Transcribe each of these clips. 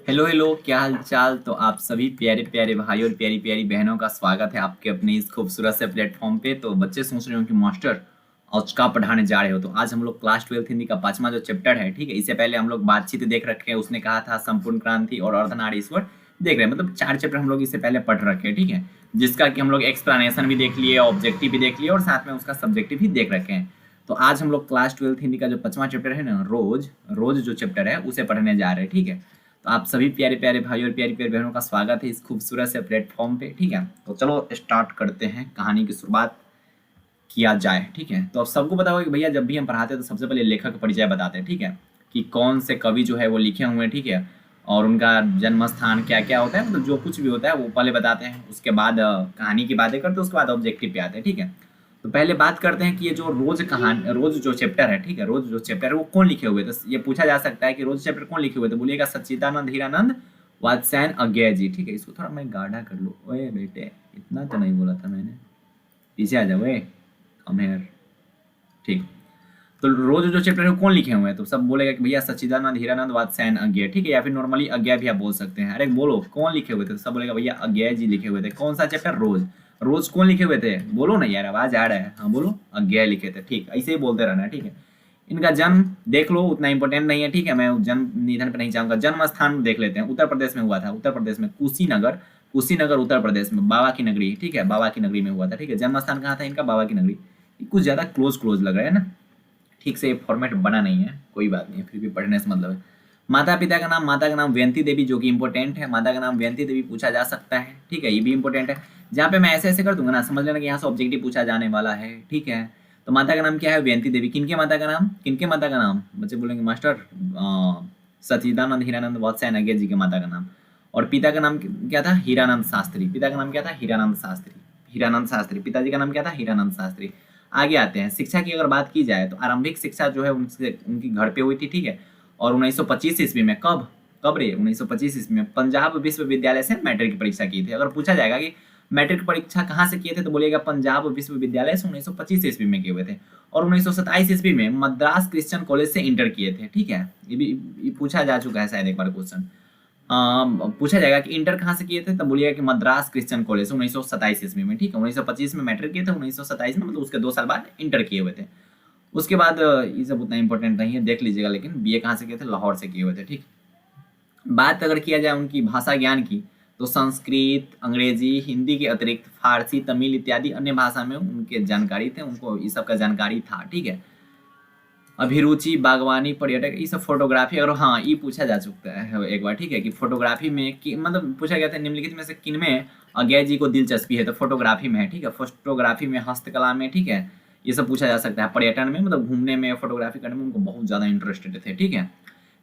Hello hello, क्या हाल चाल। तो आप सभी प्यारे प्यारे भाई और प्यारी प्यारी बहनों का स्वागत है आपके अपने इस खूबसूरत से प्लेटफॉर्म पे। तो बच्चे सोच रहे हो कि मास्टर आज का पढ़ाने जा रहे हो, तो आज हम लोग क्लास 12 हिंदी का 5वां जो चैप्टर है, ठीक है। इससे पहले हम लोग बातचीत देख रखे हैं, उसने कहा था संपूर्ण क्रांति और अर्धनारीश्वर देख रहे हैं, मतलब 4 चैप्टर हम लोग इससे पहले पढ़ रखे हैं, ठीक है। जिसका कि हम लोग एक्सप्लेनेशन भी देख लिए, ऑब्जेक्टिव भी देख लिए और साथ में उसका सब्जेक्टिव भी देख रखे हैं। तो आज हम लोग क्लास 12 हिंदी का जो 5वां चैप्टर है ना, रोज रोज जो चैप्टर है उसे पढ़ने जा रहे हैं, ठीक है। तो आप सभी प्यारे प्यारे भाई और प्यारी प्यारी बहनों का स्वागत है इस खूबसूरत से प्लेटफॉर्म पे, ठीक है। तो चलो स्टार्ट करते हैं, कहानी की शुरुआत किया जाए, ठीक है। तो अब सबको पता होगा कि भैया जब भी हम पढ़ाते हैं तो सबसे पहले लेखक का परिचय बताते हैं, ठीक है, कि कौन से कवि जो है वो लिखे हुए हैं, ठीक है, और उनका जन्म स्थान क्या क्या होता है, मतलब जो कुछ भी होता है वो पहले बताते हैं। उसके बाद कहानी की बातें करते हैं, उसके बाद ऑब्जेक्टिव पे आते हैं, ठीक है। तो पहले बात करते हैं कि ये जो रोज कहानी, रोज जो चैप्टर है, ठीक है, रोज जो चैप्टर है वो कौन लिखे हुए थे। तो ये पूछा जा सकता है कि रोज चैप्टर कौन लिखे हुए थे, बोलिएगा सच्चिदानंद हीरानंद वात्स्यायन अज्ञेय जी, ठीक है। इसको थोड़ा मैं गाढ़ा कर लो, ओए बेटे इतना तो नहीं बोला था मैंने, पीछे आ जाओ, कम हेयर, ठीक। तो रोज जो चैप्टर है वो कौन लिखे हुए हैं, तो सब बोलेगा कि भैया सच्चिदानंद हीरानंद वात्स्यायन अज्ञेय, ठीक है, या फिर नॉर्मली अज्ञेय भी आप बोल सकते हैं। अरे बोलो कौन लिखे हुए थे, तो सब बोलेगा भैया अज्ञेय जी लिखे हुए थे। कौन सा चैप्टर, रोज। रोज कौन लिखे हुए थे, बोलो ना यार, आवाज आ रहा है, हाँ बोलो, अज्ञेय लिखे थे, ठीक, ऐसे ही बोलते रहना है, ठीक है। इनका जन्म देख लो, उतना इंपॉर्टेंट नहीं है, ठीक है, मैं जन्म निधन पे नहीं जाऊंगा। जन्म स्थान देख लेते हैं, उत्तर प्रदेश में हुआ था, उत्तर प्रदेश में कुशीनगर, कुशीनगर उत्तर प्रदेश में, बाबा की नगरी, ठीक है, बाबा की नगरी में हुआ था, ठीक है। जन्म स्थान कहाँ था इनका, बाबा की नगरी। कुछ ज्यादा क्लोज क्लोज लग रहा है ना, ठीक से फॉर्मेट बना नहीं है, कोई बात नहीं है, फिर भी पढ़ने से मतलब है। माता पिता का नाम, माता का नाम व्यंती देवी, जो कि इंपॉर्टेंट है, माता का नाम व्यंती देवी पूछा जा सकता है, ठीक है, ये भी इंपॉर्टेंट है। जहाँ पे मैं ऐसे ऐसे कर दूंगा ना, समझ लेना कि यहाँ से ऑब्जेक्टिव पूछा जाने वाला है, ठीक है। तो माता का नाम क्या है, व्यंती देवी। किनके माता का नाम, किनके माता का नाम, बच्चे बोलेंगे मास्टर सच्चिदानंद हीरानंद वात्स्यायन अज्ञेय जी के माता का नाम। और पिता का नाम क्या था, हीरानंद शास्त्री, पिता का नाम क्या था, हीरानंद शास्त्री, हीरानंद शास्त्री, पिताजी का नाम क्या था, हीरानंद शास्त्री। आगे आते हैं, शिक्षा की अगर बात की जाए तो आरंभिक शिक्षा जो है उनसे उनकी घर पे हुई थी, ठीक है। और 1925 ईस्वी में, कब कब रे, 1925 ईस्वी में पंजाब विश्वविद्यालय से मैट्रिक की परीक्षा की थी। अगर पूछा जाएगा कि मैट्रिक परीक्षा कहाँ से किए थे, तो बोलिएगा पंजाब विश्वविद्यालय से 1925 ईस्वी में किए हुए थे। और 1927 ईस्वी में मद्रास क्रिश्चियन कॉलेज से इंटर किए थे, ठीक है। ये पूछा जा चुका है शायद एक बार क्वेश्चन। पूछा जाएगा कि इंटर कहाँ से किए थे, तब बोलिएगा कि मद्रास क्रिश्चियन कॉलेज 1927 ईस्वी में, ठीक है। 1925 में मैट्रिक किए थे, 1927 में मतलब उसके 2 साल बाद इंटर किए हुए थे। उसके बाद ये सब उतना इंपॉर्टेंट नहीं है, देख लीजिएगा। लेकिन बीए कहाँ से किए थे, लाहौर से किए हुए थे, ठीक। बात अगर किया जाए उनकी भाषा ज्ञान की, तो संस्कृत, अंग्रेजी, हिंदी के अतिरिक्त फारसी, तमिल इत्यादि अन्य भाषा में उनके जानकारी थे, उनको इस सब का जानकारी था, ठीक है। अभिरुचि बागवानी, पर्यटक, ये सब, फोटोग्राफी। और हाँ, ये पूछा जा चुका है एक बार, ठीक है, कि फोटोग्राफी में कि मतलब पूछा गया था निम्नलिखित में से किन में अज्ञेय जी को दिलचस्पी है, तो फोटोग्राफी में है, ठीक है, फोटोग्राफी में, हस्तकला में, ठीक है। ये सब पूछा जा सकता है। पर्यटन में, मतलब घूमने में, फोटोग्राफी करने में उनको बहुत ज्यादा इंटरेस्टेड थे, ठीक है।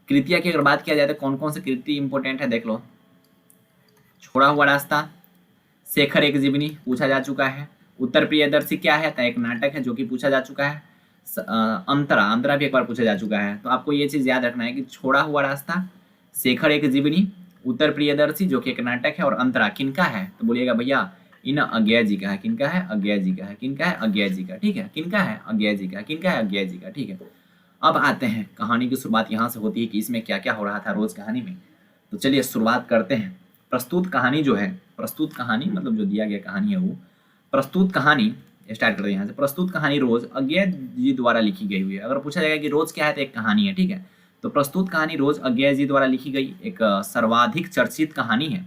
कृतिया की अगर बात किया जाए तो कौन कौन सी कृति इंपॉर्टेंट है, देख लो। छोड़ा हुआ रास्ता, शेखर एक जीवनी पूछा जा चुका है। उत्तर प्रियदर्शी क्या है, तो एक नाटक है जो कि पूछा जा चुका है। अंतरा, अंतरा भी एक बार पूछा जा चुका है। तो आपको ये चीज याद रखना है कि छोड़ा हुआ रास्ता, शेखर एक जीवनी, उत्तर प्रियदर्शी जो कि एक नाटक है, और अंतरा किनका है, तो बोलिएगा भैया इन अज्ञेय जी का है। किनका है, अज्ञेय जी का है। किनका है, अज्ञेय जी का, ठीक है। किनका है, अज्ञेय जी का। किनका है, अज्ञेय जी का, ठीक है। अब आते हैं, कहानी की शुरुआत यहाँ से होती है कि इसमें क्या क्या हो रहा था रोज कहानी में। तो चलिए शुरुआत करते हैं। प्रस्तुत कहानी जो है, प्रस्तुत कहानी मतलब जो दिया गया कहानी है वो प्रस्तुत कहानी, स्टार्ट करते हैं यहाँ से। प्रस्तुत कहानी रोज अज्ञेय जी द्वारा लिखी गई हुई है। अगर पूछा जाएगा कि रोज क्या है, तो एक कहानी है, ठीक है। तो प्रस्तुत कहानी रोज अज्ञेय जी द्वारा लिखी गई एक सर्वाधिक चर्चित कहानी है,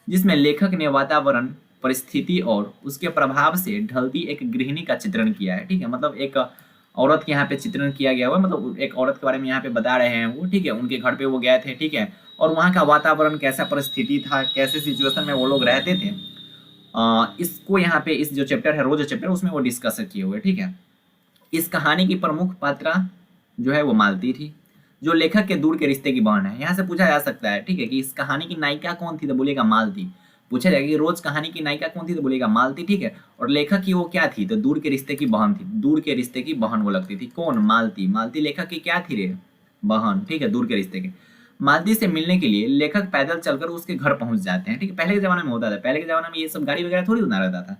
जिसमें लेखक ने वातावरण, परिस्थिति और उसके प्रभाव से ढलती एक गृहिणी का चित्रण किया है, ठीक है। मतलब एक औरत के यहाँ पे चित्रण किया गया हुआ, मतलब एक औरत के बारे में यहाँ पे बता रहे हैं वो, ठीक है। उनके घर पे वो गए थे, ठीक है, और वहाँ का वातावरण कैसा, परिस्थिति था, कैसे सिचुएशन में वो लोग रहते थे। इसको यहाँ पे इस जो चैप्टर है, रोज चैप्टर, उसमें वो डिस्कस किए हुए, ठीक है। इस कहानी की प्रमुख पात्रा जो है वो मालती थी, जो लेखक के दूर के रिश्ते की बहन है। यहाँ से पूछा जा सकता है, ठीक है, कि इस कहानी की नायिका कौन थी, तो बोलेगा मालती। पूछा जाएगा कि रोज कहानी की नायिका कौन थी, तो बोलेगा मालती, ठीक है। और लेखक की वो क्या थी, तो दूर के रिश्ते की बहन थी। दूर के रिश्ते की बहन वो लगती थी, कौन, मालती। मालती लेखक की क्या थी रे, बहन, ठीक है, दूर के रिश्ते के। मालती से मिलने के लिए लेखक पैदल चलकर उसके घर पहुंच जाते हैं, ठीक है। पहले के जमाने में होता था, पहले के जमाने में ये सब गाड़ी वगैरह थोड़ी होना रहता था।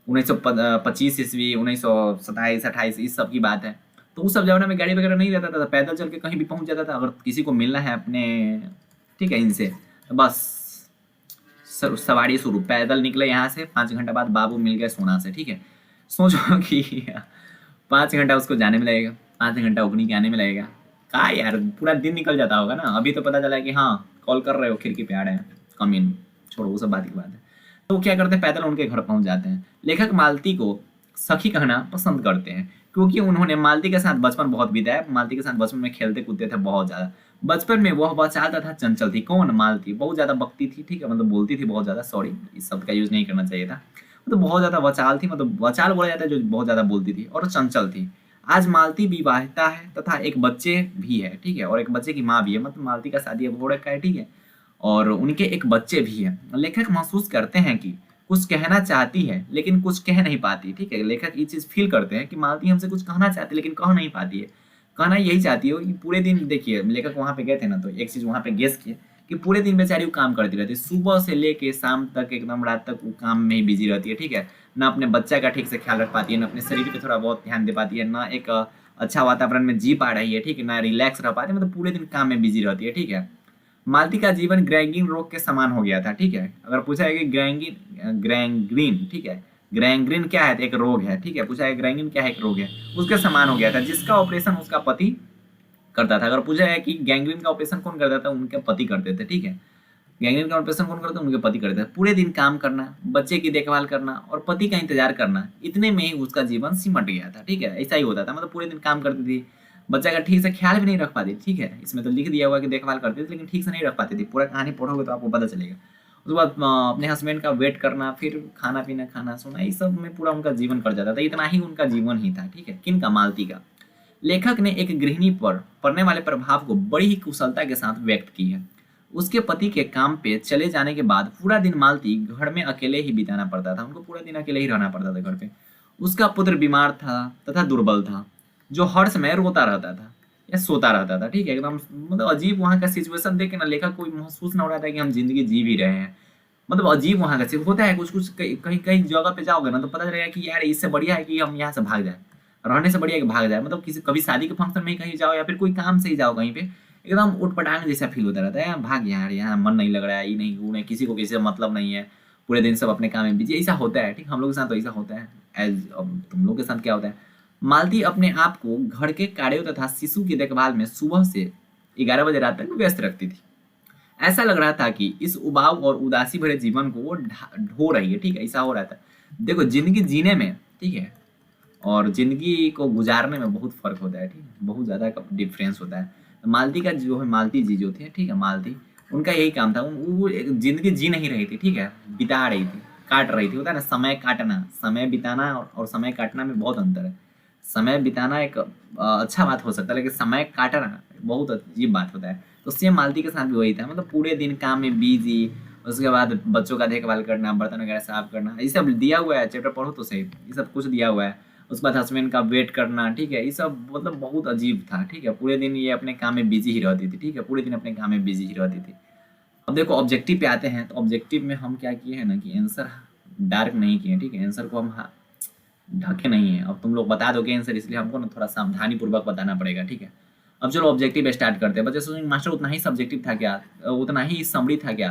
1925 ईस्वी, 1927 28 इस सब की बात है। तो उस सब जमाने में गाड़ी वगैरह नहीं रहता था, पैदल चल के कहीं भी पहुंच जाता था। अगर किसी को मिलना है अपने ठीक है इनसे। तो बस सवारी शुरू, पैदल निकले यहाँ से, 5 घंटा बाद बाबू मिल गए सोना से। ठीक है, सोचो कि 5 घंटा उसको जाने में लगेगा, 5 घंटा उगनी के आने में लगेगा। कहा यार पूरा दिन निकल जाता होगा ना। अभी तो पता चला कि हाँ कॉल कर रहे हो, खिड़की पे आ रहे हैं, कम इन, छोड़ो वो सब बात की बात है। तो वो क्या करते हैं, पैदल उनके घर पहुंच जाते हैं। लेखक मालती को सखी कहना पसंद करते हैं क्योंकि उन्होंने मालती के साथ बचपन बहुत बिताया। मालती के साथ बचपन में खेलते कूदते थे बहुत ज्यादा। बचपन में वह बचाल तथा चंचल थी। कौन? मालती। बहुत ज्यादा बकती थी, ठीक है, मतलब बोलती थी बहुत ज्यादा, सॉरी इस शब्द का यूज नहीं करना चाहिए था। मतलब बहुत ज्यादा बचाल थी, मतलब बचाल बोला जाता है जो बहुत ज्यादा बोलती थी, और चंचल थी। आज मालती विवाहिता है तथा एक बच्चे भी है, ठीक है, और एक बच्चे की माँ भी है, मतलब मालती का शादी अब हो रखा है, ठीक है, और उनके एक बच्चे भी हैं। लेखक महसूस करते हैं कि कुछ कहना चाहती है लेकिन कुछ कह नहीं पाती, ठीक है। लेखक ये चीज फील करते हैं कि मालती हमसे कुछ कहना चाहती है लेकिन कह नहीं पाती है। कहना यही चाहती हो कि पूरे दिन, देखिए लेखक वहां पे गए थे ना, तो एक चीज वहां पे गेस किए कि पूरे दिन बेचारी वो काम करती रहती है, सुबह से लेके शाम तक, एकदम रात तक वो काम में ही बिजी रहती है, ठीक है। ना अपने बच्चा का ठीक से ख्याल रख पाती है, ना अपने शरीर पे थोड़ा बहुत ध्यान दे पाती है, ना एक अच्छा वातावरण में जी पा रही है, ठीक है, ना रिलैक्स रह पाती है, मतलब पूरे दिन काम में बिजी रहती है, ठीक है। मालती का जीवन ग्रैंगिन रोग के समान हो गया था, ठीक है। अगर पूछा है कि ग्रैंग्रीन, ठीक है, ग्रैंग्रीन क्या है, तो एक रोग है, ठीक है। पूछा है ग्रैंगिन क्या है, एक रोग है, उसके समान हो गया था, जिसका ऑपरेशन उसका पति करता था। अगर पूछा है कि गैंग्रीन का ऑपरेशन कौन करता था, उनके पति करते थे, ठीक है। गैंग्रीन का ऑपरेशन कौन करता था, उनके पति करते थे। पूरे दिन काम करना, बच्चे की देखभाल करना और पति का इंतजार करना, इतने में ही उसका जीवन सिमट गया था, ठीक है। ऐसा ही होता था, मतलब पूरे दिन काम करती थी, बच्चा का ठीक से ख्याल भी नहीं रख पाती, ठीक है। इसमें तो लिख दिया हुआ कि देखभाल करती थी लेकिन ठीक से नहीं रख पाती थी। पूरा कहानी पढ़ोगे तो आपको पता चलेगा। उसके बाद अपने हस्बैंड का वेट करना, फिर खाना पीना, खाना सोना, इस सब में पूरा उनका जीवन कट जाता था। इतना ही उनका जीवन ही था, ठीक है। किन का? मालती का। लेखक ने एक गृहिणी पर पड़ने वाले प्रभाव को बड़ी ही कुशलता के साथ व्यक्त की है। उसके पति के काम पे चले जाने के बाद पूरा दिन मालती घर में अकेले ही बिताना पड़ता था, उनको पूरा दिन अकेले ही रहना पड़ता था घर पे। उसका पुत्र बीमार था तथा दुर्बल था, जो हर समय रोता रहता था या सोता रहता था, ठीक है। एकदम मतलब अजीब वहाँ का सिचुएशन देख के ना लेखक को महसूस ना हो रहा था कि हम जिंदगी जी भी रहे हैं। मतलब अजीब वहाँ का होता है कुछ कुछ, कहीं कहीं जगह पे जाओगे ना तो पता चलेगा कि यार इससे बढ़िया है कि हम यहाँ से भाग जाए, रहने से बढ़िया है कि भाग जाए। मतलब किसी कभी शादी के फंक्शन में ही कहीं जाओ या फिर कोई काम से ही जाओ कहीं पे, एकदम उटपटांग जैसा फील होता रहता है, भाग यार, यहाँ मन नहीं लग रहा है, ये नहीं वो नहीं, किसी को किसी से मतलब नहीं है, पूरे दिन सब अपने काम में बिजी। ऐसा होता है, ठीक, हम लोग के साथ तो ऐसा होता है। एज अब तुम लोग के साथ क्या होता है? मालती अपने आप को घर के कार्यों तथा शिशु की देखभाल में सुबह से 11 बजे रात तक व्यस्त रखती थी। ऐसा लग रहा था कि इस उबाऊ और उदासी भरे जीवन को वो ढो रही है, ठीक है, ऐसा हो रहा था। देखो जिंदगी जीने में, ठीक है, और जिंदगी को गुजारने में बहुत फर्क होता है, ठीक है, बहुत ज्यादा डिफरेंस होता है। तो मालती का जो है, मालती जी जो थे, ठीक है, मालती, उनका यही काम था। वो जिंदगी जी नहीं रही थी, ठीक है, बिता रही थी, काट रही थी। होता है ना समय काटना, समय बिताना और समय काटना में बहुत अंतर है। समय बिताना एक अच्छा बात हो सकता है लेकिन समय काटना बहुत अजीब बात होता है। तो सेम मालती के साथ भी वही था, मतलब पूरे दिन काम में बिजी, उसके बाद बच्चों का देखभाल करना, बर्तन वगैरह साफ करना, ये सब दिया हुआ है, चैप्टर पढ़ो तो सही, ये सब कुछ दिया हुआ है। उसके बाद हस्बैंड का वेट करना, ठीक है, ये सब मतलब बहुत अजीब था, ठीक है। पूरे दिन ये अपने काम में बिजी ही रहती थी, ठीक है, पूरे दिन अपने काम में बिजी ही रहती थी। अब देखो ऑब्जेक्टिव पे आते हैं, तो ऑब्जेक्टिव में हम क्या किए हैं ना कि आंसर डार्क नहीं किए, ठीक है, आंसर को हम ढके नहीं है। अब तुम लोग बता दोगे आंसर, इसलिए हमको ना थोड़ा सावधानी पूर्वक बताना पड़ेगा, ठीक है। अब चलो ऑब्जेक्टिव स्टार्ट करते हैं। बच्चे सोचेंगे मास्टर उतना ही सब्जेक्टिव था क्या, उतना ही समरी था क्या?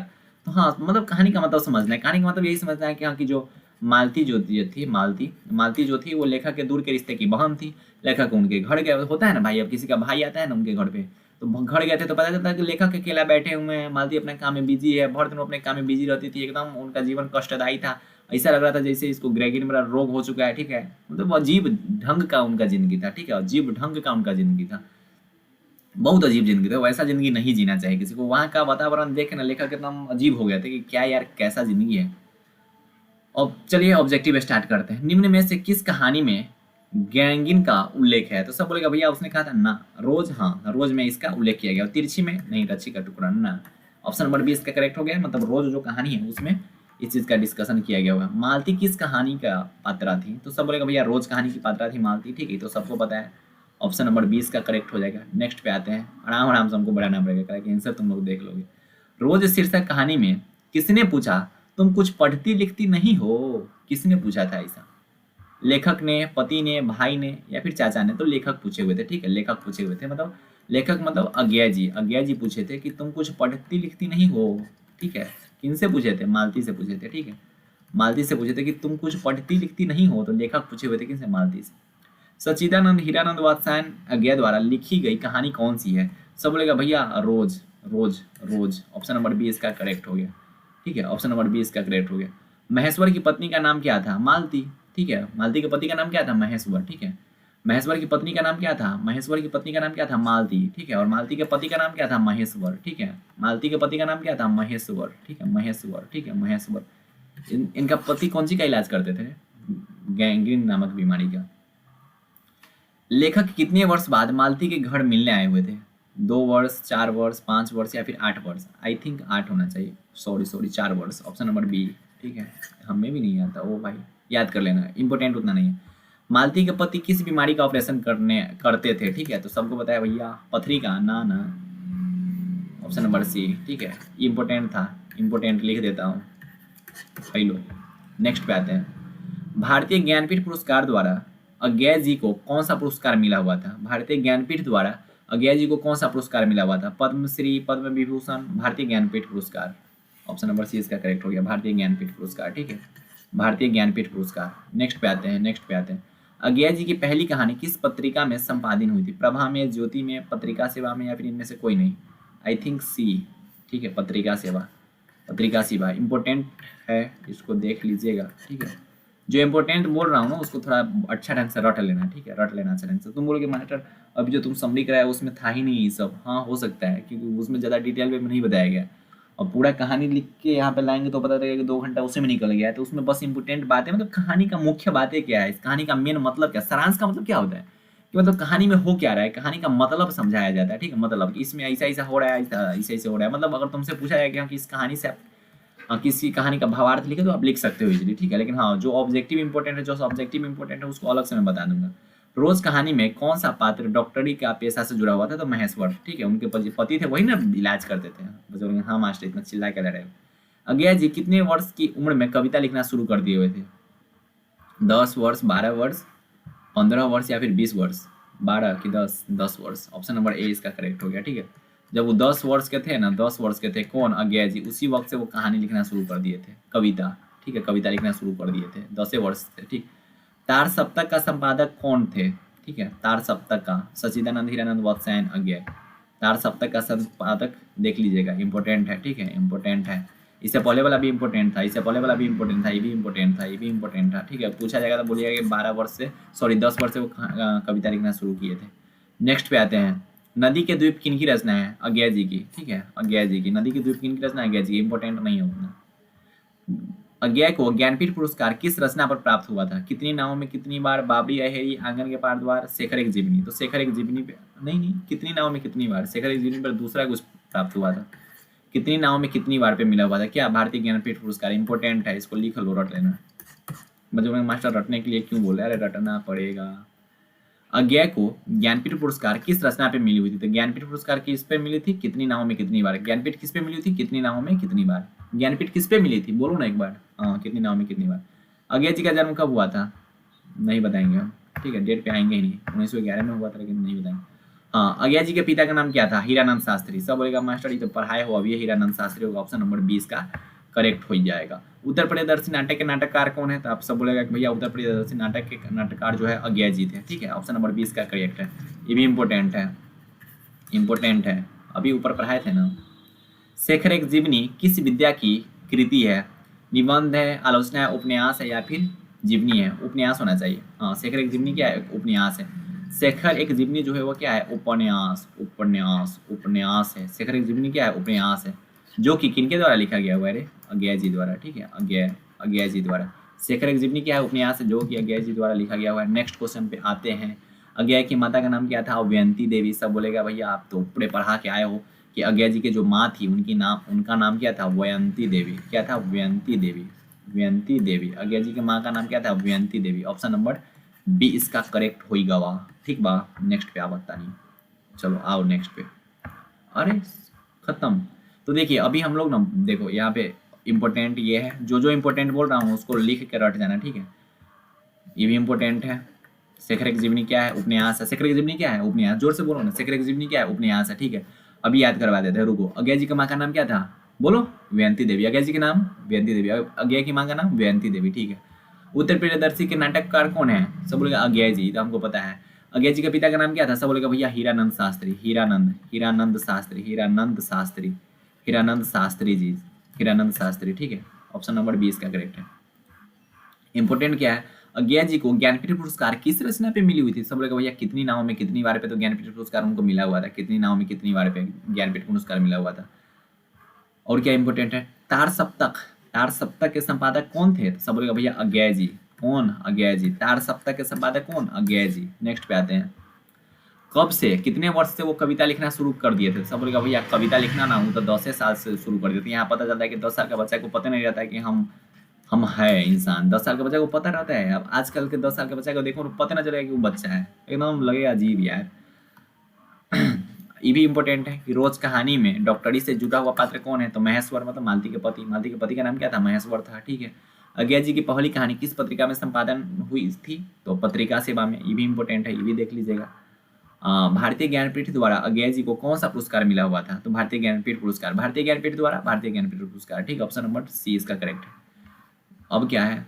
तो हाँ, मतलब कहानी का मतलब समझना है। कहानी का मतलब यही समझना है कि हाँ, कि जो मालती जो थी, मालती जो थी वो लेखक के दूर के रिश्ते की बहन थी। लेखक उनके घर गए, होता है ना भाई, अब किसी का भाई आता है ना उनके घर पे, तो घर गए थे तो पता चलता है कि लेखक अकेला बैठे हुए हैं, मालती अपने काम में बिजी है, भर दिन वो अपने काम में बिजी रहती थी, एकदम उनका जीवन कष्टदायी था। ऐसा लग रहा था जैसे इसको ग्रेगिन मेरा रोग हो चुका है, ठीक है। मतलब अजीब ढंग का उनका जिंदगी था, ठीक है, अजीब ढंग का उनका जिंदगी था, बहुत अजीब जिंदगी था। वैसा जिंदगी नहीं जीना चाहिए किसी को। वहाँ का वातावरण देख के ना लेखक एकदम अजीब हो गया था कि क्या यार कैसा जिंदगी है। अब चलिए ऑब्जेक्टिव स्टार्ट करते हैं। निम्न में से किस कहानी में गैंगिन का उल्लेख है? तो सब बोलेगा भैया उसने कहा था ना रोज, हाँ रोज में इसका उल्लेख किया गया, तिरछी में नहीं, रच्छी का टुकड़ा ना। ऑप्शन नंबर 20 का करेक्ट हो गया, मतलब रोज जो कहानी है उसमें इस चीज का डिस्कशन किया गया होगा। मालती किस कहानी का पात्रा थी? तो सब बोलेगा भैया रोज कहानी की पात्रा थी मालती, ठीक है, तो सबको पता है। ऑप्शन नंबर 20 का करेक्ट हो जाएगा। नेक्स्ट पे आते हैं, आराम आराम से हमको बढ़ाना पड़ेगा कि आंसर तुम लोग देख लोगे। रोज शीर्षक कहानी में किसने पूछा तुम कुछ पढ़ती लिखती नहीं हो? किसने पूछा था ऐसा? लेखक ने, पति ने, भाई ने या फिर चाचा ने? तो लेखक पूछे हुए थे, ठीक है, लेखक पूछे हुए थे। मतलब लेखक मतलब अज्ञा जी पूछे थे कि तुम कुछ पढ़ती लिखती नहीं हो। ठीक है, किनसे पूछे थे? मालती से पूछे थे। ठीक है, मालती से पूछे थे कि तुम कुछ पढ़ती लिखती नहीं हो, तो लेखक पूछे हुए थे किनसे? मालती से। सच्चिदानंद हीरानंद वात्स्यायन अज्ञा द्वारा लिखी गई कहानी कौन सी है? सब बोलेगा भैया रोज। रोज रोज ऑप्शन नंबर बी इसका करेक्ट हो गया। ठीक है, ऑप्शन नंबर बी इसका करेक्ट हो गया। महेश्वर की पत्नी का नाम क्या था? मालती। ठीक है, मालती के पति का नाम क्या था? महेश्वर। ठीक है, महेश्वर की पत्नी का नाम क्या था? महेश्वर की पत्नी का नाम क्या था? मालती। ठीक है, और मालती के पति का नाम क्या था? महेश्वर। ठीक है, मालती के पति का नाम क्या था? महेश्वर। ठीक है, महेश्वर। ठीक है, महेश्वर। इनका पति कौन सी का इलाज करते थे? गैंग्रीन नामक बीमारी का। लेखक कितने वर्ष बाद मालती के घर मिलने आए हुए थे? 2 वर्ष, 4 वर्ष, 5 वर्ष या फिर 8 वर्ष? आई थिंक 8 होना चाहिए। सॉरी 4 वर्ष, ऑप्शन नंबर बी। ठीक है, हमें भी नहीं आता वो भाई, याद कर लेना, इंपॉर्टेंट उतना नहीं है। मालती के पति किस बीमारी का ऑपरेशन करते थे? ठीक है, तो सबको बताया भैया पथरी का। ना ना, ऑप्शन नंबर सी। ठीक है, इंपॉर्टेंट था, इंपॉर्टेंट लिख देता हूँ। लो, नेक्स्ट पे आते हैं। भारतीय ज्ञानपीठ पुरस्कार द्वारा अज्ञा जी को कौन सा पुरस्कार मिला हुआ था? भारतीय ज्ञानपीठ द्वारा अज्ञा जी को कौन सा पुरस्कार मिला हुआ था? पद्मश्री, पद्म विभूषण, भारतीय ज्ञानपीठ पुरस्कार। ऑप्शन नंबर सी इसका करेक्ट हो गया, भारतीय ज्ञानपीठ पुरस्कार। ठीक है, भारतीय ज्ञानपीठ पुरस्कार। नेक्स्ट पे आते हैं, नेक्स्ट पे आते हैं। अज्ञा जी की पहली कहानी किस पत्रिका में संपादित हुई थी? प्रभा में, ज्योति में, पत्रिका सेवा में, या फिर इनमें से कोई नहीं? आई थिंक सी। ठीक है, पत्रिका सेवा। पत्रिका सेवा इंपॉर्टेंट है, इसको देख लीजिएगा। ठीक है, जो इंपॉर्टेंट बोल रहा हूँ ना उसको थोड़ा अच्छा ढंग से रट लेना। ठीक है, रट लेना अच्छा ढंग से। तुम बोलोगे मास्टर अभी जो तुम समरी कराया उसमें था ही नहीं ये सब। हाँ, हो सकता है, क्योंकि उसमें ज़्यादा डिटेल में नहीं बताया गया। और पूरा कहानी लिख के यहाँ पे लाएंगे तो पता लगेगा कि 2 घंटा उसी में निकल गया है। तो उसमें बस इंपॉर्टेंट बातें, मतलब कहानी का मुख्य बातें क्या है, इस कहानी का मेन मतलब क्या, सारांश का मतलब क्या होता है, कि मतलब कहानी में हो क्या रहा है, कहानी का मतलब समझाया जाता है। ठीक है, मतलब इसमें ऐसा ऐसा हो रहा है, ऐसा ऐसा हो रहा है। मतलब अगर तुमसे पूछा जाए कि हाँ, कि इस कहानी से किसी कहानी का भावार्थ लिखे तो आप लिख सकते हो इजीली। ठीक है, लेकिन हाँ, जो ऑब्जेक्टिव इंपॉर्टेंट है, जो सब्जेक्टिव इंपॉर्टेंट है, उसको अलग से मैं बता दूंगा। रोज कहानी में कौन सा पात्र डॉक्टरी का पेशा से जुड़ा हुआ था? तो महेश्वर। ठीक है, उनके पति थे, वही ना इलाज करते थे। बोलेंगे हाँ मास्टर, इतना चिल्ला के रहे हो। अज्ञा जी कितने वर्ष की उम्र में कविता लिखना शुरू कर दिए हुए थे? 10 वर्ष, 12 वर्ष, 15 वर्ष या फिर 20 वर्ष? 12 कि 10? 10 वर्ष, ऑप्शन नंबर ए इसका करेक्ट हो गया। ठीक है, जब वो 10 वर्ष के थे ना, 10 वर्ष के थे कौन? अज्ञा जी, उसी वक्त से वो कहानी लिखना शुरू कर दिए थे, कविता। ठीक है, कविता लिखना शुरू कर दिए थे, 10 वर्ष थे। ठीक, तार सप्तक का संपादक कौन थे? ठीक है, तार सप्तक का सच्चिदानंद हीरानंद वात्स्यायन अज्ञा। तार सप्तक का संपादक देख लीजिएगा, इंपॉर्टेंट है। ठीक है, इंपॉर्टेंट है। इससे पहले वाला भी इंपॉर्टेंट था, इससे पहले वाला भी इंपॉर्टेंट था, ये भी इंपॉर्टेंट था, ये भी इंपॉर्टेंट था। ठीक है, पूछा जाएगा तो बोलिएगा कि 12 वर्ष से, सॉरी 10 वर्ष से वो कविता लिखना शुरू किए थे। नेक्स्ट पे आते हैं। नदी के द्वीप किनकी रचना है? अज्ञा जी की। ठीक है, अज्ञा जी की। नदी के द्वीप किनकी रचना है? अज्ञा जी की। इंपॉर्टेंट नहीं है उतना। अज्ञा को ज्ञानपीठ पुरस्कार किस रचना पर प्राप्त हुआ था? कितनी नावों में कितनी बार, बाबरी अहेरी, आंगन के पार द्वार, शेखर एक जीवनी। तो शेखर एक जीवनी पे नहीं, कितनी नावों में कितनी बार, शेखर एक जीवनी पर दूसरा कुछ प्राप्त हुआ था। कितनी नावों में कितनी बार पे मिला हुआ था? क्या? भारतीय ज्ञानपीठ पुरस्कार। इंपॉर्टेंट है, इसको लिख लो, रट लेना। मतलब मास्टर रटने के लिए क्यों बोल रहे? अरे रटना पड़ेगा। अज्ञा को ज्ञानपीठ पुरस्कार किस रचना पे मिली हुई थी? तो ज्ञानपीठ पुरस्कार किस पे मिली थी? कितनी नावों में कितनी बार। ज्ञानपीठ किस पे मिली थी? कितनी नावों में कितनी बार। ज्ञानपीठ किस पे मिली थी? बोलो ना एक बार। हाँ, कितनी नावों में कितनी बार। अज्ञा जी का जन्म कब हुआ था? नहीं बताएंगे हम। ठीक है, डेट पे आएंगे ही नहीं। 1911 में हुआ था, लेकिन नहीं बताएंगे। हाँ, अज्ञा जी के पिता का नाम क्या था? हीरानंद शास्त्री। सब बोलेगा मास्टर ये तो पढ़ाए हो, अब ये हीरानंद शास्त्री होगा। ऑप्शन नंबर 20 का करेक्ट हो जाएगा। उत्तर प्रदर्शी नाटक के नाटककार कौन है? तो आप सब बोलेगा कि भैया उत्तर प्रदर्शी नाटक के नाटककार जो है अज्ञा जी थे। ठीक है, ऑप्शन नंबर 20 का करेक्ट है। ये भी इंपॉर्टेंट है, इंपॉर्टेंट है, अभी ऊपर पढ़ाए थे ना। शेखर एक जीवनी किस विद्या की कृति है? निबंध है, आलोचना है, उपन्यास है, या फिर जीवनी है? उपन्यास होना चाहिए। हाँ, शेखर एक जीवनी क्या है? उपन्यास है। शेखर एक जीवनी जो है वो क्या है? उपन्यास, उपन्यास, उपन्यास है। शेखर एक जीवनी क्या है? उपन्यास है, जो कि किनके द्वारा लिखा गया हुआ है? अरे अज्ञा जी द्वारा। ठीक है, अज्ञा जी द्वारा। शेखर एक जीवनी क्या है? उपन्यास है, जो कि अज्ञा जी द्वारा लिखा गया हुआ है। नेक्स्ट क्वेश्चन पे आते हैं। अज्ञा की माता का नाम क्या था? व्यंती देवी। सब बोलेगा भैया आप तो पूरे पढ़ा के आए हो कि अज्ञा जी के जो माँ थी उनका नाम क्या था? व्यंती देवी। क्या था? व्यंती देवी, व्यंती देवी। अज्ञा जी के माँ का नाम क्या था? व्यंती देवी। ऑप्शन नंबर बी इसका करेक्ट होगा बा। ठीक बा, नेक्स्ट पे आवता नहीं। चलो आओ नेक्स्ट पे। अरे खत्म। तो देखिए अभी हम लोग ना, देखो यहाँ पे इम्पोर्टेंट ये है, जो जो इम्पोर्टेंट बोल रहा हूँ उसको लिख के रट जाना। ठीक है, ये भी इम्पोर्टेंट है, शेखर की जीवनी क्या है? उपन्यास है। शेखर की जीवनी क्या है? उपन्यास। जोर से बोलो ना, शेखर की जीवनी क्या है? उपन्यास है। ठीक है, अभी याद करवा देते हैं, रुको। अज्ञा जी की माँ का नाम क्या था? बोलो, व्यंती देवी। अज्ञा जी के नाम व्यंती देवी। अज्ञा की माँ का नाम व्यंती देवी। ठीक है। उत्तर प्रियदर्शी के नाटककार कौन है? सब बोलेगा अज्ञा जी, तो हमको पता है। अज्ञा जी के पिता का नाम क्या था? सब बोलेगा भैया हीरानंद शास्त्री। हीरानंद, हीरानंद शास्त्री, हीरानंद शास्त्री, हीरानंद शास्त्री जी, हीरानंद शास्त्री। ठीक है, ऑप्शन नंबर 20 का करेक्ट है। इंपोर्टेंट क्या है? अज्ञा जी को ज्ञानपीठ पुरस्कार किस रचना पे मिली हुई थी? सब लोग भैया कितनी नावों में कितनी बार पे, तो ज्ञानपीठ पुरस्कार उनको मिला हुआ था। कितनी नावों में कितनी बार पे ज्ञानपीठ पुरस्कार मिला हुआ था। और क्या इंपोर्टेंट है? तार सप्तक, तार सप्तक के संपादक कौन थे? तो सब बोलेगा भैया अज्ञा जी। कौन? अज्ञा जी। तार सप्तक के संपादक कौन? अज्ञा जी। नेक्स्ट पे आते हैं। कब से, कितने वर्ष से वो कविता लिखना शुरू कर दिए थे? सब बोलेगा भैया कविता लिखना ना, वो तो 10 साल से शुरू कर दिए थे। यहाँ पता चलता है कि 10 साल का बच्चा को पता नहीं रहता है कि हम है इंसान। 10 साल के बच्चे को पता रहता है। अब आजकल के 10 साल के बच्चे को देखो पता ना चलेगा कि वो बच्चा है, एकदम लगेगा अजीब यार। ये भी इंपॉर्टेंट है कि रोज कहानी में डॉक्टरी से जुड़ा हुआ पात्र कौन है? तो महेश्वर, मतलब मालती के पति। मालती के पति का नाम क्या था? महेश्वर था। ठीक है। अज्ञा जी की पहली कहानी किस पत्रिका में संपादन हुई थी? तो पत्रिका सेवा में। ये भी इंपॉर्टेंट है, ये भी देख लीजिएगा। भारतीय ज्ञानपीठ द्वारा अज्ञा जी को कौन सा पुरस्कार मिला हुआ था? तो भारतीय ज्ञानपीठ पुरस्कार। भारतीय ज्ञानपीठ द्वारा भारतीय ज्ञानपीठ पुरस्कार। ठीक, ऑप्शन नंबर सी इसका करेक्ट है। अब क्या है?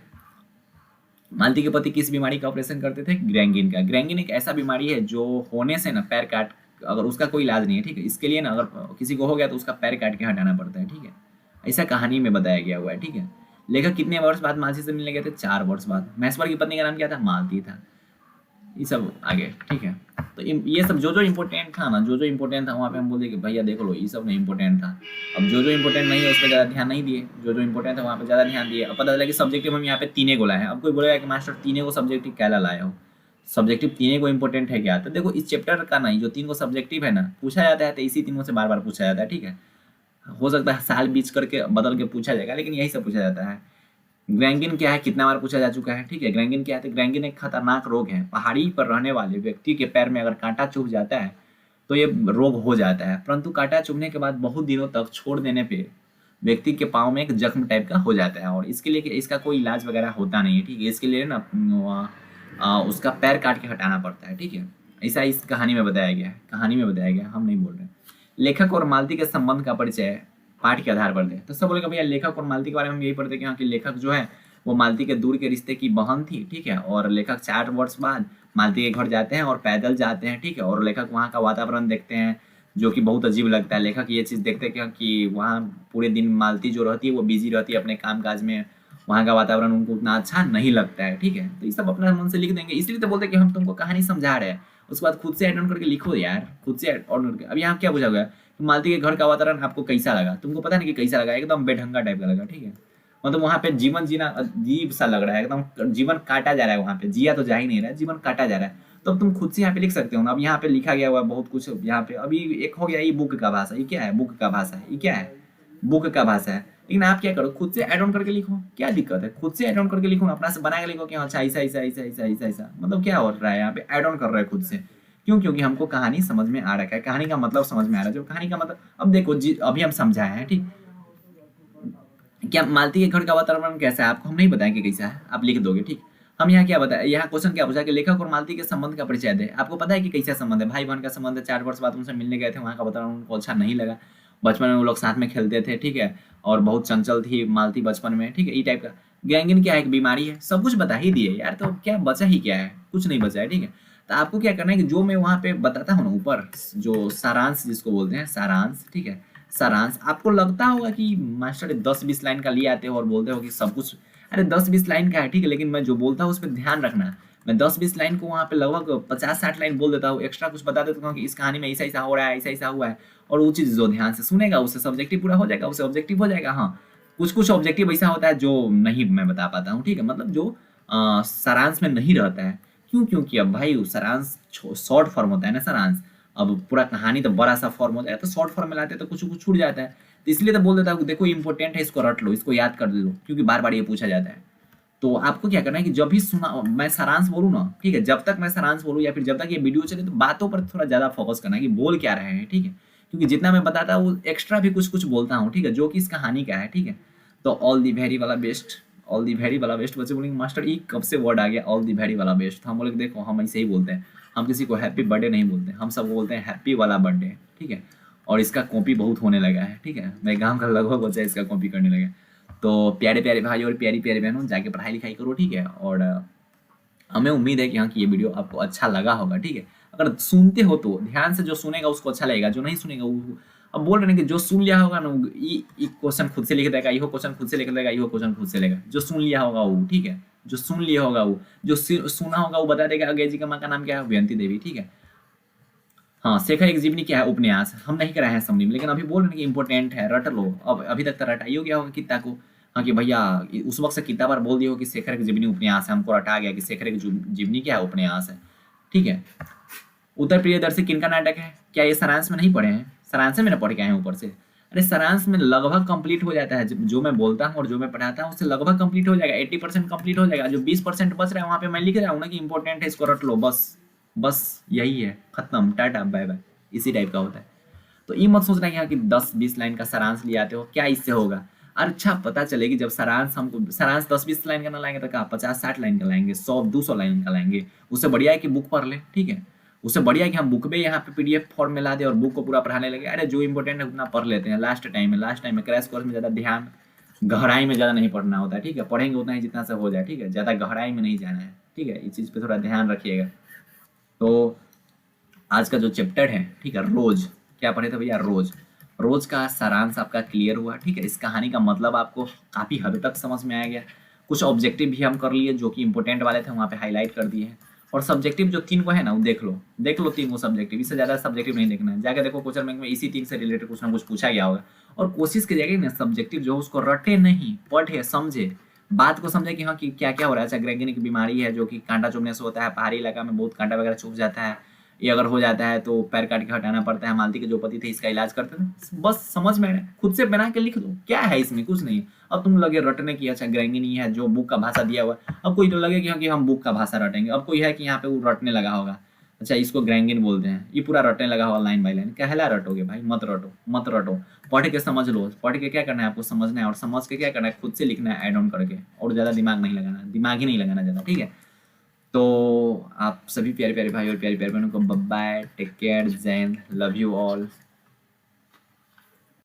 मालती के पति किस बीमारी का ऑपरेशन करते थे? ग्रैंगिन का। ग्रैंगिन एक ऐसा बीमारी है जो होने से ना पैर काट, अगर उसका कोई इलाज नहीं है, ठीक है, इसके लिए ना अगर किसी को हो गया तो उसका पैर काट के हटाना पड़ता है। ठीक है, ऐसा कहानी में बताया गया हुआ है। ठीक है। लेखक कितने वर्ष बाद मालती से मिलने गए थे? 4 वर्ष बाद। महेश्वर की पत्नी का नाम क्या था? मालती था। ये सब आगे। ठीक है, तो ये सब जो इम्पोर्टेंट था ना, जो इम्पोर्टेंट था वहाँ पे हम बोलते कि भैया देख लो ये सब नहीं इम्पोर्टेंट था। अब जो इम्पोर्टेंट नहीं है उस पर ज़्यादा ध्यान नहीं दिए, जो इम्पोर्टेंट है वहाँ पे ज़्यादा ध्यान दिए। अब पता चला कि सब्जेक्टिव हम यहाँ पे 3 को लाए हैं। अब कोई बोलेगा कि मास्टर 3 को सब्जेक्टिव क्या लाए हो? सब्जेक्टिव 3 को इम्पोर्टेंट है क्या? तो देखो इस चैप्टर का नहीं, जो 3 को सब्जेक्टिव है ना पूछा जाता है, तो इसी 3 से बार बार पूछा जाता है। ठीक है, हो सकता है साल बीच करके बदल के पूछा जाएगा, लेकिन यही सब पूछा जाता है। ग्रैंगिन क्या है? कितना बार पूछा जा चुका है। ठीक है, ग्रैंगिन क्या है? तो ग्रैंगिन एक खतरनाक रोग है। पहाड़ी पर रहने वाले व्यक्ति के पैर में अगर कांटा चुभ जाता है तो ये रोग हो जाता है, परंतु कांटा चुभने के बाद बहुत दिनों तक छोड़ देने पे व्यक्ति के पाँव में एक जख्म टाइप का हो जाता है, और इसके लिए इसका कोई इलाज वगैरह होता नहीं है। ठीक है, इसके लिए ना उसका पैर काट के हटाना पड़ता है। ठीक है, ऐसा इस कहानी में बताया गया है। कहानी में बताया गया, हम नहीं बोल रहे। लेखक और मालती के संबंध का परिचय पाठ के आधार पर दे। तो सब बोलेगा भैया लेखक और मालती के बारे में हम यही पढ़ते कि हाँ कि लेखक जो है वो मालती के दूर के रिश्ते की बहन थी। ठीक है, और लेखक 4 वर्ष बाद मालती के घर जाते हैं और पैदल जाते हैं। ठीक है, और लेखक वहाँ का वातावरण देखते हैं जो कि बहुत अजीब लगता है। लेखक ये चीज़ देखते हैं कि वहाँ पूरे दिन मालती जो रहती है वो बिजी रहती है अपने काम काज में, वहाँ का वातावरण उनको उतना अच्छा नहीं लगता है। ठीक है, तो ये सब अपना मन से लिख देंगे, इसलिए तो बोलते हैं कि हम तुमको कहानी समझा रहे हैं, उसके बाद खुद से एड ऑन करके लिखो यार, खुद से एड ऑन करके। अब यहाँ क्या पूछा गया? मालती के घर का वातावरण आपको कैसा लगा? तुमको पता नहीं कि कैसा लगा, एकदम बेढंगा टाइप का लगा। ठीक है, मतलब वहाँ पे जीवन जीना अजीब सा लग रहा है, एकदम जीवन काटा जा रहा है। वहाँ पे जिया तो जा ही नहीं रहा है, जीवन काटा जा रहा है। तो अब तुम खुद से यहाँ पे लिख सकते हो ना। अब यहाँ पे लिखा गया हुआ है बहुत कुछ यहाँ पे। अभी एक हो गया ये बुक का भाषा, ये क्या है? बुक का भाषा है, ये क्या है? बुक का भाषा है। लेकिन आप क्या करो, खुद से एड ऑन करके लिखो, क्या दिक्कत है? खुद से एड ऑन करके लिखो, अपना से बना के लिखो कि अच्छा ऐसा ऐसा ऐसा ऐसा ऐसा ऐसा, मतलब क्या हो रहा है यहाँ पे? एड ऑन कर रहे हैं खुद से। क्यों? क्योंकि हमको कहानी समझ में आ रखा है, कहानी का मतलब समझ में आ रहा है। जो कहानी का मतलब अब देखो अभी हम समझाए हैं। ठीक, क्या मालती के घर का वातावरण कैसा है आपको हम नहीं बताएंगे कैसा है, आप लिख दोगे। ठीक, हम यहाँ क्या बताए, यहाँ क्वेश्चन क्या पूछा कि लेखक और मालती के संबंध का परिचय दे। आपको पता है कि कैसा संबंध है? भाई बहन का संबंध है। 4 वर्ष बाद उनसे मिलने गए थे, वहाँ का वातावरण उनको अच्छा नहीं लगा। बचपन में वो लोग साथ में खेलते थे। ठीक है, और बहुत चंचल थी मालती बचपन में। ठीक है, ये टाइप का। ग्रैंगिन क्या है? एक बीमारी है। सब कुछ बता ही दिए यार, तो क्या बचा ही क्या है? कुछ नहीं बचा है। ठीक है, तो आपको क्या करना है कि जो मैं वहाँ पे बताता हूँ ना ऊपर, जो सारांश जिसको बोलते हैं सारांश, ठीक है, सारांश, आपको लगता होगा कि मास्टर 10-20 लाइन का लिए आते हो और बोलते हो कि सब कुछ, अरे 10-20 लाइन का है। ठीक है, लेकिन मैं जो बोलता हूँ उस पर ध्यान रखना। मैं 10-20 लाइन को वहाँ पे लगभग 50-60 लाइन बोल देता हूँ, एक्स्ट्रा कुछ बता देता हूँ कि इस कहानी में ऐसा ऐसा हो रहा है, ऐसा ऐसा हुआ है, और वो चीज़ जो ध्यान से सुनेगा उससे सब्जेक्टिव पूरा हो जाएगा, उससे ऑब्जेक्टिव हो जाएगा। हाँ, कुछ कुछ ऑब्जेक्टिव ऐसा होता है जो नहीं मैं बता पाता हूँ। ठीक है, मतलब जो सारांश में नहीं रहता है। क्यों? क्योंकि अब भाई सारांश शॉर्ट फॉर्म होता है ना सारांश। अब पूरा कहानी तो बड़ा सा फॉर्म होता है, तो शॉर्ट फॉर्म में लाते हैं तो कुछ कुछ छूट जाता है। तो इसलिए तो बोल देता हूँ देखो इंपॉर्टेंट है, इसको रट लो, इसको याद कर लो, क्योंकि बार बार ये पूछा जाता है। तो आपको क्या करना है कि जब भी सुना मैं सारांश बोलूँ ना, ठीक है, जब तक मैं सारांश बोलूँ या फिर जब तक ये वीडियो चले, तो बातों पर थोड़ा ज्यादा फोकस करना है कि बोल क्या रहे हैं। ठीक है, क्योंकि जितना मैं बताता हूँ एक्स्ट्रा भी कुछ कुछ बोलता हूँ। ठीक है, जो कि इस कहानी का है। ठीक है, तो ऑल दी वेरी वाला बेस्ट। ऑल दी वेरी वाला बेस्ट। बच्चे बोलेंगे मास्टर ये कब से वर्ड आ गया ऑल दी वेरी वाला बेस्ट? तो हम बोले देखो हम ऐसे ही बोलते हैं, हम किसी को हैप्पी बर्थडे नहीं बोलते, हम सब बोलते हैं हैप्पी वाला बर्थडे, ठीक है। और इसका कॉपी बहुत होने लगा है, ठीक है, मेरे गाँव का लगभग बच्चा इसका कॉपी करने लगा। तो प्यारे प्यारे भाई और प्यारी प्यारी बहनों, जाके पढ़ाई लिखाई करो, ठीक है। और हमें उम्मीद है कि हाँ कि ये वीडियो आपको अच्छा लगा होगा, ठीक है। अगर सुनते हो तो ध्यान से, जो सुनेगा उसको अच्छा लगेगा, जो नहीं सुनेगा वो, अब बोल रहे हैं कि जो सुन लिया होगा ना ये क्वेश्चन खुद से लिख देगा, यो क्वेश्चन खुद से लिख देगा, यो क्वेश्चन खुद से लेगा, जो सुन लिया होगा वो, ठीक है। जो सुन लिया होगा वो, जो सुना होगा वो बता देगा अजय जी का माँ का नाम क्या है, व्यंती देवी, ठीक है। हाँ, शेखर एक जीवनी क्या है, उपन्यास। हम नहीं कराए हैं समरी में, लेकिन अभी बोल रहे हैं कि इंपॉर्टेंट है, रट लो। अब अभी तक तो रटाइयो गया होगा किताब को, हाँ कि भैया उस वक्त से किताब बार बोल दिया हो कि शेखर एक जीवनी उपन्यास है, हमको रटा गया कि शेखर एक जीवनी क्या है, उपन्यास है, ठीक है। उत्तर प्रियदर्शी किनका नाटक है? क्या ये सारांश में नहीं पढ़े हैं? सारांश में ना पढ़ के आए हैं ऊपर से? अरे सारांश में लगभग कंप्लीट हो जाता है, जो मैं बोलता हूँ और जो मैं पढ़ाता हूँ उससे लगभग कंप्लीट हो जाएगा, 80% कंप्लीट हो जाएगा। जो 20% बच रहा है वहाँ पे मैं लिख रहा हूँ ना कि इंपॉर्टेंट है, इसको रट लो, बस बस यही है, खत्म, टाटा बाय बाय, इसी टाइप का होता है। तो ये मत सोचना कि हाँ कि 10-20 लाइन का सारांश ले आते हो, क्या इससे होगा? अच्छा पता चलेगी जब सारांश, हमको सारांश 10-20 लाइन का ना लाएंगे तो क्या 50-60 लाइन का लाएंगे, 100-200 लाइन का लाएंगे। उससे बढ़िया है कि बुक पढ़ ले, ठीक है। उससे बढ़िया है कि हम बुक में यहाँ पे पीडीएफ फॉर्म में ला दे और बुक को पूरा पढ़ाने लगे। अरे जो इंपॉर्टेंट है उतना पढ़ लेते हैं, लास्ट टाइम में क्रैश कोर्स में ज़्यादा ध्यान, गहराई में ज़्यादा नहीं पढ़ना होता है, ठीक है। पढ़ेंगे उतना ही जितना से हो जाए, ठीक है, ज़्यादा गहराई में नहीं जाना है, ठीक है। इस चीज़ पे थोड़ा ध्यान रखिएगा। तो आज का जो चैप्टर है, ठीक है, रोज, क्या पढ़े थे भैया? रोज। रोज का सारांश आपका क्लियर हुआ, ठीक है। इस कहानी का मतलब आपको काफ़ी हद तक समझ में आ गया। कुछ ऑब्जेक्टिव भी हम कर लिए जो कि इंपॉर्टेंट वाले थे, वहाँ पे हाईलाइट कर दिए हैं। और सब्जेक्टिव जो 3 को है ना वो देख लो 3 को सब्जेक्टिव, इससे ज़्यादा सब्जेक्टिव नहीं देखना है। जाके देखो क्वेश्चन बैंक में इसी 3 से रिलेटेड कुछ ना कुछ पूछा गया होगा। और कोशिश कीजिएगा ना सब्जेक्टिव जो उसको रटे नहीं, पढ़े, समझे, बात को समझे कि हाँ कि क्या क्या हो रहा है। अच्छा, ग्रेगनी की बीमारी है जो कि कांटा चुभने से होता है, पहाड़ी इलाका में बहुत कांटा वगैरह चुभ जाता है, ये अगर हो जाता है तो पैर काट के हटाना पड़ता है। मालती के जो पति थे इसका इलाज करते थे। बस समझ में आया, खुद से बना के लिख दो, क्या है इसमें, कुछ नहीं। अब तुम लगे रटने की, अच्छा ग्रेंगिनी है जो बुक का भाषा दिया हुआ है, अब कोई तो लगे कि हाँ कि हम बुक का भाषा रटेंगे, अब कोई है कि यहाँ पे वो रटने लगा होगा, अच्छा इसको ग्रेंगिन बोलते हैं, ये पूरा रटने लगा होगा लाइन बाय लाइन। कहला रटोगे भाई? मत रटो, मत रटो, पढ़ के समझ लो। पढ़ के क्या करना है आपको, समझना है, और समझ के क्या करना है, खुद से लिखना है ऐड ऑन करके, और ज़्यादा दिमाग नहीं लगाना, दिमाग ही नहीं लगाना ज़्यादा, ठीक है। तो आप सभी प्यारे प्यारे भाई और प्यारी प्यारी बहनों को बाय बाय, टेक केयर, जय हिंद, लव यू ऑल।